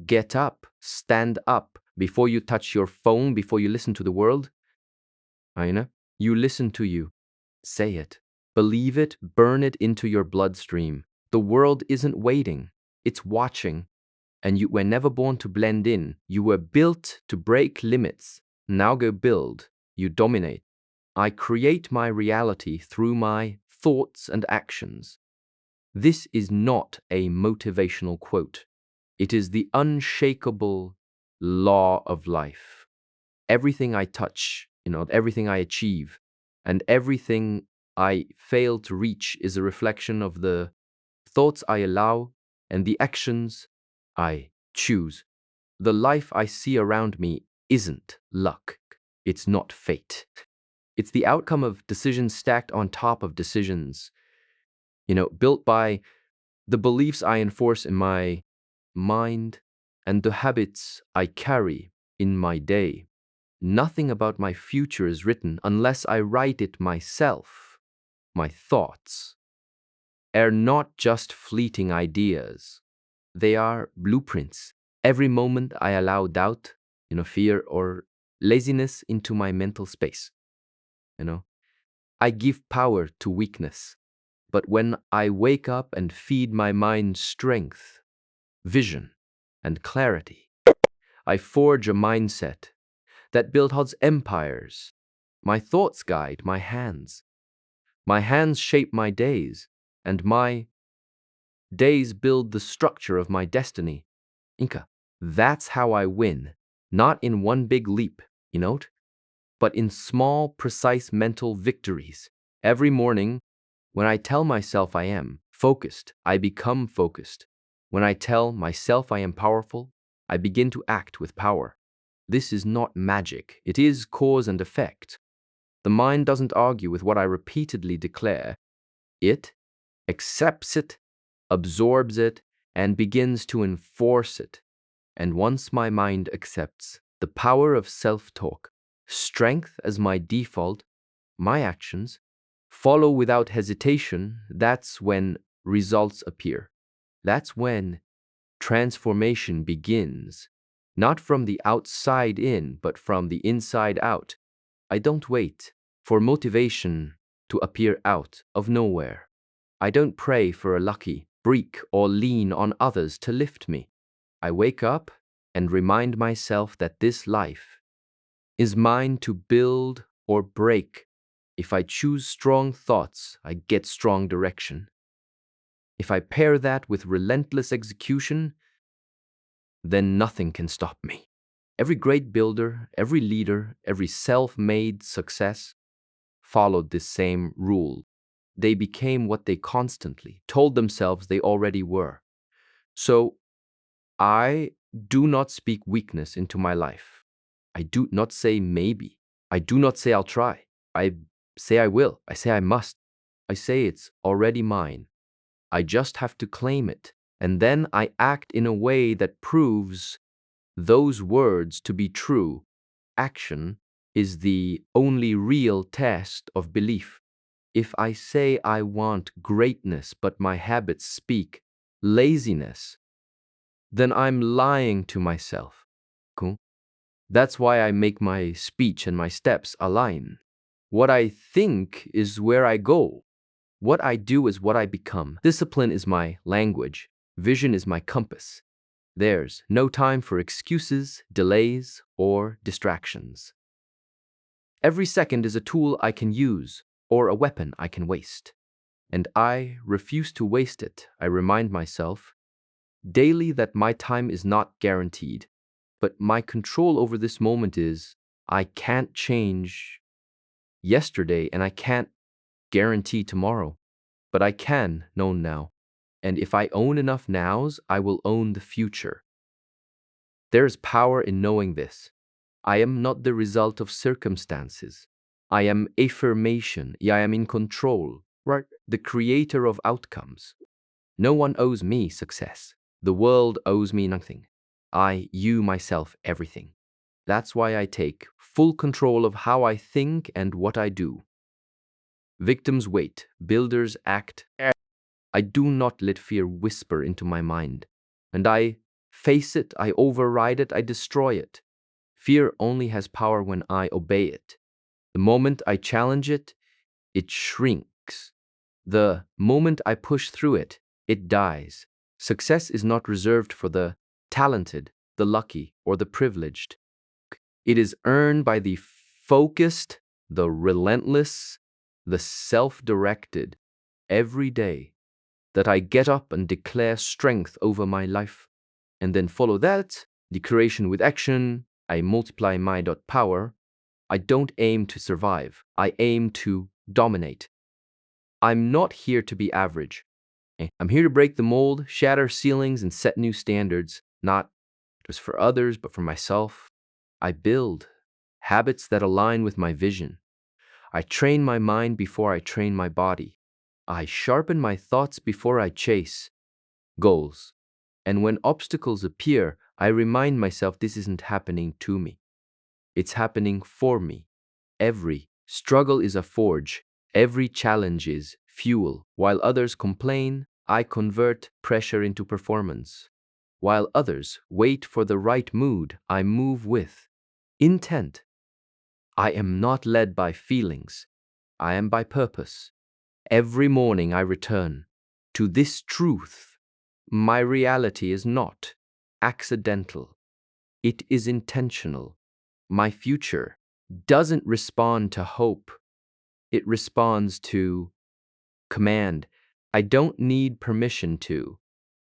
get up, stand up, before you touch your phone, before you listen to the world. You listen to you. Say it. Believe it, burn it into your bloodstream. The world isn't waiting, it's watching. And you were never born to blend in. You were built to break limits. Now go build. You dominate. I create my reality through my thoughts and actions. This is not a motivational quote. It is the unshakable law of life. Everything I touch, everything I achieve, and everything I fail to reach is a reflection of the thoughts I allow and the actions I choose. The life I see around me isn't luck. It's not fate. It's the outcome of decisions stacked on top of decisions, built by the beliefs I enforce in my mind and the habits I carry in my day. Nothing about my future is written unless I write it myself. My thoughts are not just fleeting ideas. They are blueprints. Every moment I allow doubt, fear or laziness into my mental space. I give power to weakness. But when I wake up and feed my mind strength, vision, and clarity, I forge a mindset that builds empires. My thoughts guide my hands. My hands shape my days, and my days build the structure of my destiny. That's how I win, not in one big leap, but in small, precise mental victories. Every morning, when I tell myself I am focused, I become focused. When I tell myself I am powerful, I begin to act with power. This is not magic. It is cause and effect. The mind doesn't argue with what I repeatedly declare. It accepts it, absorbs it, and begins to enforce it. And once my mind accepts the power of self-talk, strength as my default, my actions follow without hesitation. That's when results appear. That's when transformation begins, not from the outside in, but from the inside out. I don't wait for motivation to appear out of nowhere. I don't pray for a lucky break or lean on others to lift me. I wake up and remind myself that this life is mine to build or break. If I choose strong thoughts, I get strong direction. If I pair that with relentless execution, then nothing can stop me. Every great builder, every leader, every self-made success followed this same rule. They became what they constantly told themselves they already were. So I do not speak weakness into my life. I do not say maybe. I do not say I'll try. I say I will. I say I must. I say it's already mine. I just have to claim it. And then I act in a way that proves those words to be true. Action is the only real test of belief. If I say I want greatness, but my habits speak laziness, then I'm lying to myself. Cool? That's why I make my speech and my steps align. What I think is where I go. What I do is what I become. Discipline is my language. Vision is my compass. There's no time for excuses, delays, or distractions. Every second is a tool I can use or a weapon I can waste. And I refuse to waste it. I remind myself daily that my time is not guaranteed, but my control over this moment is. I can't change yesterday and I can't guarantee tomorrow, but I can know now. And if I own enough nows, I will own the future. There's power in knowing this. I am not the result of circumstances. I am affirmation. I am in control, right? The creator of outcomes. No one owes me success. The world owes me nothing. You, myself, everything. That's why I take full control of how I think and what I do. Victims wait, builders act. I do not let fear whisper into my mind, and I face it, I override it, I destroy it. Fear only has power when I obey it. The moment I challenge it, it shrinks. The moment I push through it, it dies. Success is not reserved for the talented, the lucky, or the privileged. It is earned by the focused, the relentless, the self-directed. Every day that I get up and declare strength over my life, and then follow that declaration with action, I multiply my power. I don't aim to survive. I aim to dominate. I'm not here to be average. I'm here to break the mold, shatter ceilings, and set new standards, not just for others, but for myself. I build habits that align with my vision. I train my mind before I train my body. I sharpen my thoughts before I chase goals. And when obstacles appear, I remind myself this isn't happening to me. It's happening for me. Every struggle is a forge. Every challenge is fuel. While others complain, I convert pressure into performance. While others wait for the right mood, I move with intent. I am not led by feelings. I am by purpose. Every morning I return to this truth. My reality is not accidental. It is intentional. My future doesn't respond to hope. It responds to command. I don't need permission to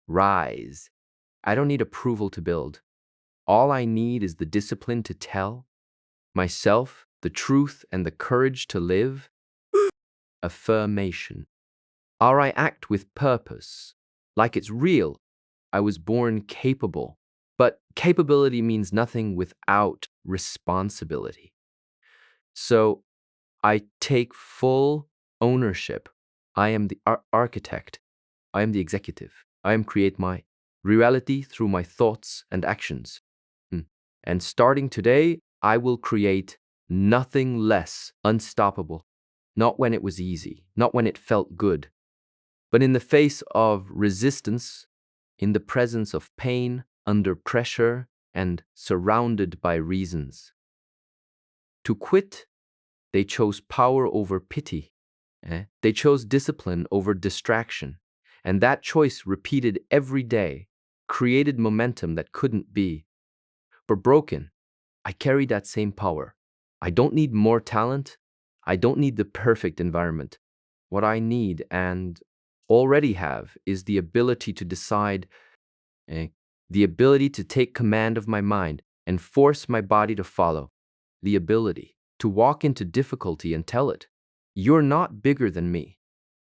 rise. I don't need approval to build. All I need is the discipline to tell myself the truth and the courage to live. Affirmation. Or I act with purpose, like it's real. I was born capable, but capability means nothing without responsibility. So I take full ownership. I am the architect. I am the executive. I am create my reality through my thoughts and actions. And starting today, I will create nothing less unstoppable. Not when it was easy, not when it felt good, but in the face of resistance, in the presence of pain, under pressure, and surrounded by reasons. To quit, they chose power over pity. They chose discipline over distraction. And that choice, repeated every day, created momentum that couldn't be. But broken, I carry that same power. I don't need more talent. I don't need the perfect environment. What I need and already have is the ability to decide, the ability to take command of my mind and force my body to follow, the ability to walk into difficulty and tell it, "You're not bigger than me."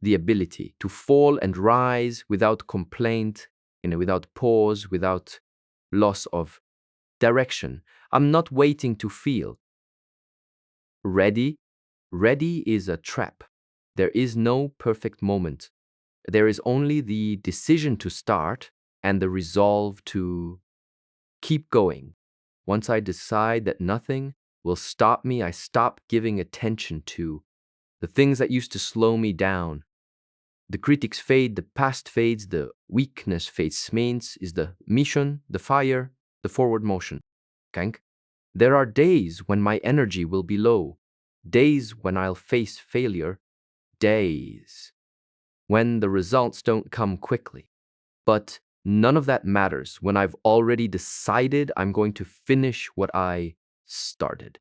The ability to fall and rise without complaint, without pause, without loss of direction. I'm not waiting to feel ready. Ready is a trap. There is no perfect moment. There is only the decision to start and the resolve to keep going. Once I decide that nothing will stop me, I stop giving attention to the things that used to slow me down. The critics fade, the past fades, the weakness fades. Means is the mission, the fire, the forward motion. Kank. There are days when my energy will be low, days when I'll face failure, days when the results don't come quickly. But none of that matters when I've already decided I'm going to finish what I started.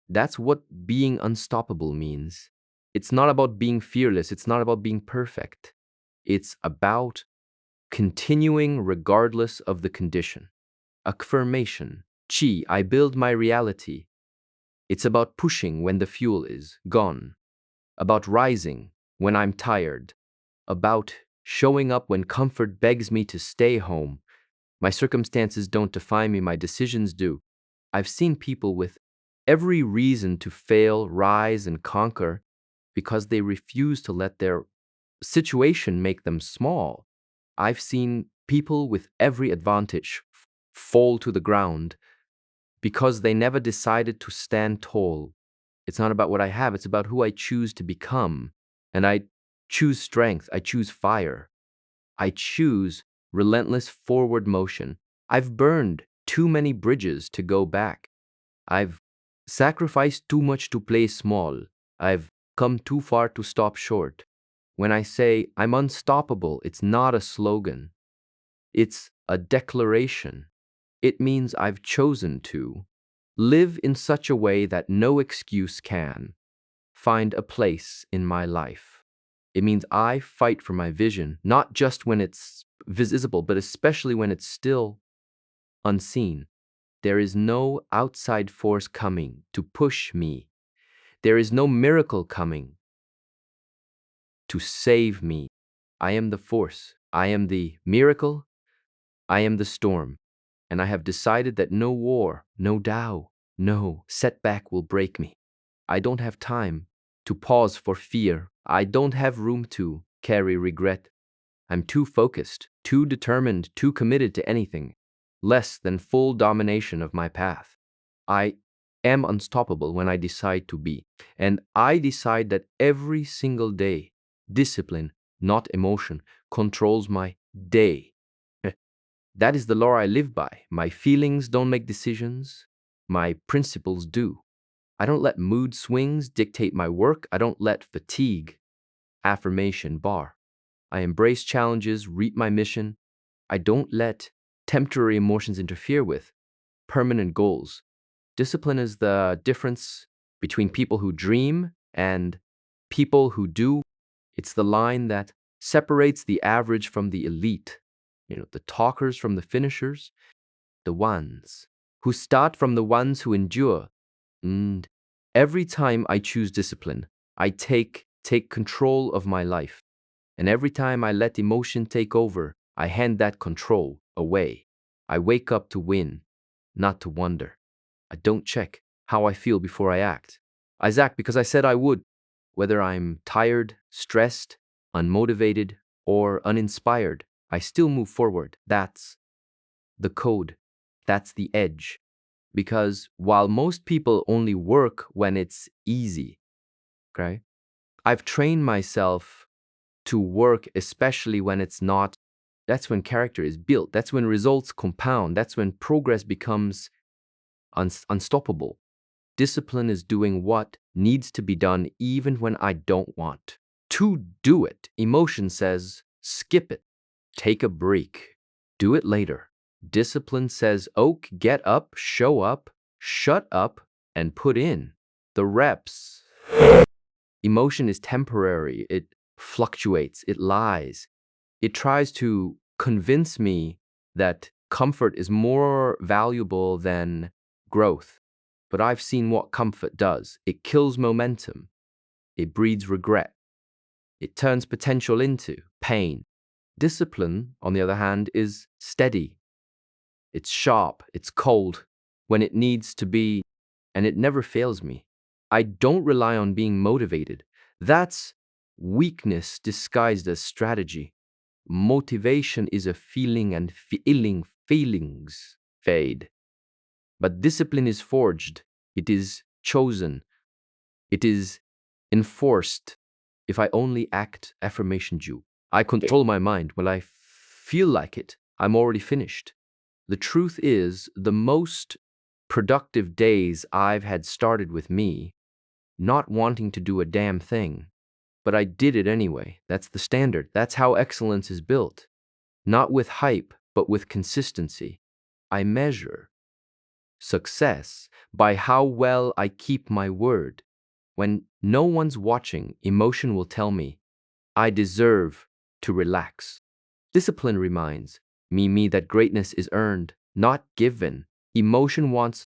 That's what being unstoppable means. It's not about being fearless. It's not about being perfect. It's about continuing regardless of the condition. Affirmation. Chi, I build my reality. It's about pushing when the fuel is gone. About rising when I'm tired. About showing up when comfort begs me to stay home. My circumstances don't define me, my decisions do. I've seen people with every reason to fail, rise, and conquer because they refuse to let their situation make them small. I've seen people with every advantage fall to the ground because they never decided to stand tall. It's not about what I have, it's about who I choose to become. And I choose strength, I choose fire, I choose relentless forward motion. I've burned too many bridges to go back. I've sacrificed too much to play small. I've come too far to stop short. When I say I'm unstoppable, it's not a slogan. It's a declaration. It means I've chosen to live in such a way that no excuse can find a place in my life. It means I fight for my vision, not just when it's visible, but especially when it's still unseen. There is no outside force coming to push me. There is no miracle coming to save me. I am the force. I am the miracle. I am the storm. And I have decided that no war, no Tao, no setback will break me. I don't have time to pause for fear. I don't have room to carry regret. I'm too focused, too determined, too committed to anything less than full domination of my path. I am unstoppable when I decide to be. And I decide that every single day, discipline, not emotion, controls my day. That is the law I live by. My feelings don't make decisions. My principles do. I don't let mood swings dictate my work. I don't let fatigue, affirmation bar. I embrace challenges, reap my mission. I don't let temporary emotions interfere with permanent goals. Discipline is the difference between people who dream and people who do. It's the line that separates the average from the elite, the talkers from the finishers, the ones who start from the ones who endure. And every time I choose discipline, I take control of my life. And every time I let emotion take over, I hand that control away. I wake up to win, not to wonder. I don't check how I feel before I act. I act because I said I would, whether I'm tired, stressed, unmotivated, or uninspired. I still move forward. That's the code. That's the edge. Because while most people only work when it's easy, okay, I've trained myself to work especially when it's not. That's when character is built. That's when results compound. That's when progress becomes unstoppable. Discipline is doing what needs to be done even when I don't want to do it. Emotion says, skip it, take a break, do it later. Discipline says, oak, get up, show up, shut up, and put in the reps. Emotion is temporary. It fluctuates. It lies. It tries to convince me that comfort is more valuable than growth. But I've seen what comfort does. It kills momentum. It breeds regret. It turns potential into pain. Discipline, on the other hand, is steady. It's sharp. It's cold when it needs to be, and it never fails me. I don't rely on being motivated. That's weakness disguised as strategy. Motivation is a feeling, and feelings fade. But discipline is forged. It is chosen. It is enforced. If I only act affirmation due, I control my mind. When I feel like it, I'm already finished. The truth is, the most productive days I've had started with me not wanting to do a damn thing. But I did it anyway. That's the standard. That's how excellence is built. Not with hype, but with consistency. I measure success by how well I keep my word. When no one's watching, emotion will tell me, I deserve to relax. Discipline reminds me that greatness is earned, not given. Emotion wants